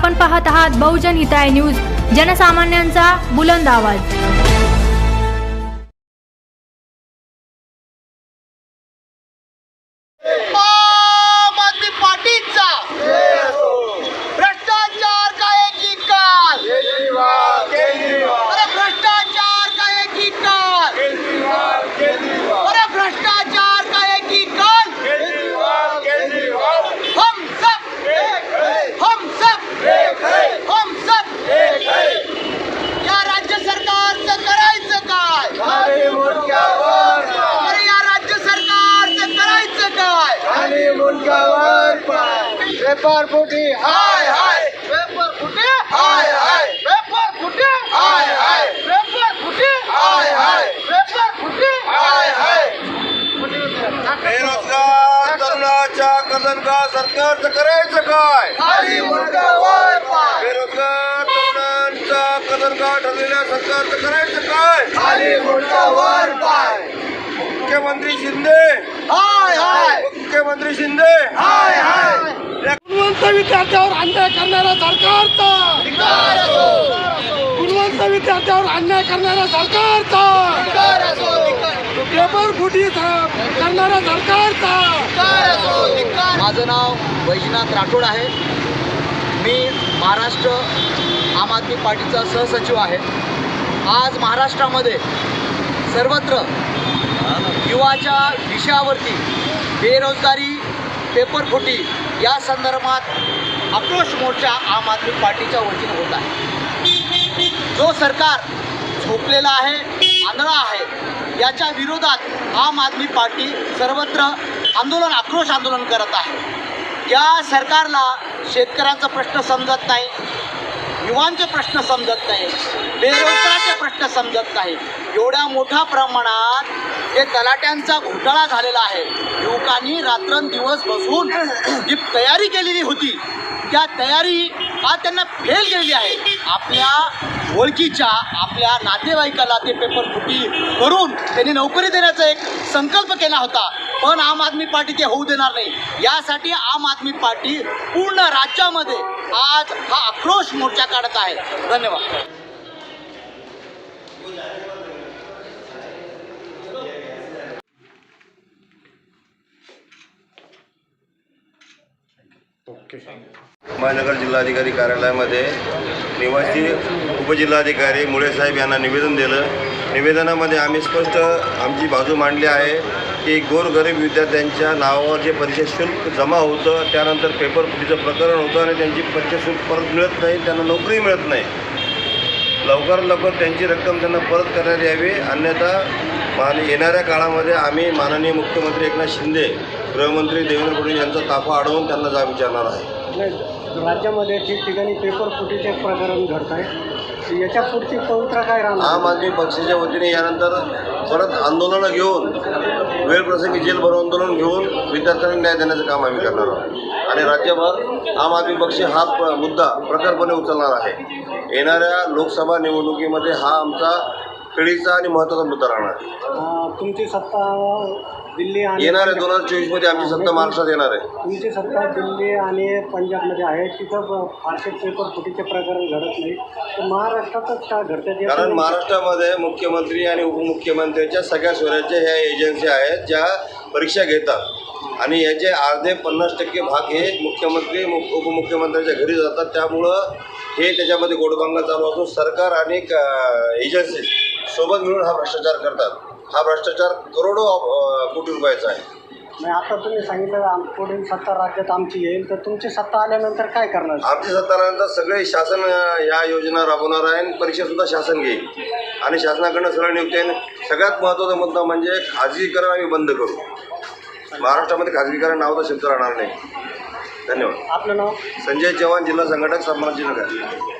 आपण पाहत आहात बहुजन हिताय न्यूज, जनसामान्यांचा बुलंद आवाज। पेपर फुटी हाय हाय, पेपर फुटे हाय हाय, पेपर फुटे हाय हाय, पेपर फुटे हाय हाय, पेपर फुटे हाय हाय। बेरोजगार तरुणाच्या कर्जनका सरकारचं करायचं काय? खाली मुंडका वर पाय, बेरोजगार तरुणांचा कर्जनका ठरलेल्या सरकारचं करायचं काय? खाली मुंडका वर पाय। मुख्यमंत्री शिंदे हाय हाय, मुख्यमंत्री शिंदे हाय हाय। गुणवंत विद्यार्थ्यावर अन्याय करणाऱ्या सरकारचा धिक्कार असो, गुणवंत विद्यार्थ्यावर अन्याय करणाऱ्या सरकारचा धिक्कार असो, धिक्कार पेपर फुटी करणाऱ्या सरकारचा असो, धिक्कार। माझं नाव वैजनाथ राठोड आहे। मी महाराष्ट्र आम आदमी पार्टीचा सहसचिव आहे। आज महाराष्ट्रामध्ये सर्वत्र युवाच्या विषयावरती बेरोजगारी, पेपरफुटी या संदर्भात आक्रोश मोर्चा आम आदमी पार्टीच्या वतीने होत आहे। जो सरकार झोपलेला आहे, आंधळा आहे, याच्या विरोधात आम आदमी पार्टी सर्वत्र आक्रोश आंदोलन करत आहे। या सरकारला शेतकऱ्यांचा प्रश्न समजत नाही, युवांचे प्रश्न समजत नाही, बेरोजगाराचे प्रश्न समजत नाही। एवढ्या मोठ्या प्रमाणात हे तलाट्यांचा घोटाळा झालेला आहे। युवकांनी रात्रंदिवस बसून जी तयारी केलेली होती, त्या तयारी आज त्यांना फेल गेलेली आहे। आपल्या ओळखीच्या, आपल्या नातेवाईकाला ते पेपरफुटी करून त्यांनी नोकरी देण्याचा एक संकल्प केला होता, पण आम आदमी पार्टी ते होऊ देणार नाही। यासाठी आम आदमी पार्टी पूर्ण राज्यामध्ये आज हा आक्रोश मोर्चा काढत आहे। धन्यवाद। महानगर जिल्हाधिकारी कार्यालयामध्ये निवासी उपजिल्हाधिकारी मुळे साहेब यांना निवेदन दिलं। निवेदनामध्ये आम्ही स्पष्ट आमची बाजू मांडली आहे की गोरगरीब विद्यार्थ्यांच्या नावावर जे परीक्षा शुल्क जमा होतं, त्यानंतर पेपरफुटीचं प्रकरण होतं आणि त्यांची परीक्षा शुल्क परत मिळत नाही, त्यांना नोकरी मिळत नाही। लवकरात लवकर त्यांची रक्कम त्यांना परत करण्यात यावी, अन्यथा येणाऱ्या काळामध्ये आम्ही माननीय मुख्यमंत्री एकनाथ शिंदे, गृहमंत्री देवेंद्र फडणवीस यांचा ताफा अडवून त्यांना जाब विचारणार आहे। राज्यामध्ये ठिकठिकाणी पेपर फुटीचे प्रकरण घडत आहे, याच्या पुढची पवित्रा काय राहणार? आम आदमी पक्षाच्या वतीने यानंतर परत आंदोलनं घेऊन, वेळप्रसंगी जेल भरो आंदोलन घेऊन विद्यार्थ्यांना न्याय देण्याचं काम आम्ही करणार आहोत आणि राज्यभर आम आदमी पक्ष हा मुद्दा प्रखरपणे उचलणार आहे। येणाऱ्या लोकसभा निवडणुकीमध्ये हा आमचा पिढीचा आणि महत्त्वाचा मुद्दा राहणार आहे। तुमची सत्ता दिल्ली आणि येणाऱ्या 2024 आमची सत्ता महाराष्ट्रात येणार आहे। तुमची सत्ता दिल्ली आणि पंजाबमध्ये आहे, तिथं फारसे पेपर फुटीचे प्रकरण घडत नाही, तर महाराष्ट्रातच का घडतात? कारण महाराष्ट्रामध्ये मुख्यमंत्री आणि उपमुख्यमंत्र्यांच्या सगळ्या स्वराज्य ह्या एजन्सी आहेत ज्या परीक्षा घेतात आणि याचे अर्धे 50% भाग हे मुख्यमंत्री उपमुख्यमंत्र्यांच्या घरी जातात। त्यामुळं हे त्याच्यामध्ये गोडबांगा चालू असून सरकार आणि एजन्सी सोबत मिळून हा भ्रष्टाचार करतात। हा भ्रष्टाचार करोडो कोटी रुपयाचा आहे। नाही, आता तुम्ही सांगितलं पुढील सत्ता राज्यात आमची येईल, तर तुमची सत्ता आल्यानंतर काय करणार? आमची सत्ता आल्यानंतर सगळे शासन या योजना राबवणार आहे आणि परीक्षासुद्धा शासन घेईल आणि शासनाकडनं सरळ नियुक्ती येईल। सगळ्यात महत्त्वाचा मुद्दा म्हणजे खाजगीकरण आम्ही बंद करू। महाराष्ट्रामध्ये खाजगीकरण नावाचा शब्द राहणार नाही। धन्यवाद। आपलं नाव? संजय चव्हाण, जिल्हा संघटक, संभाजीनगर।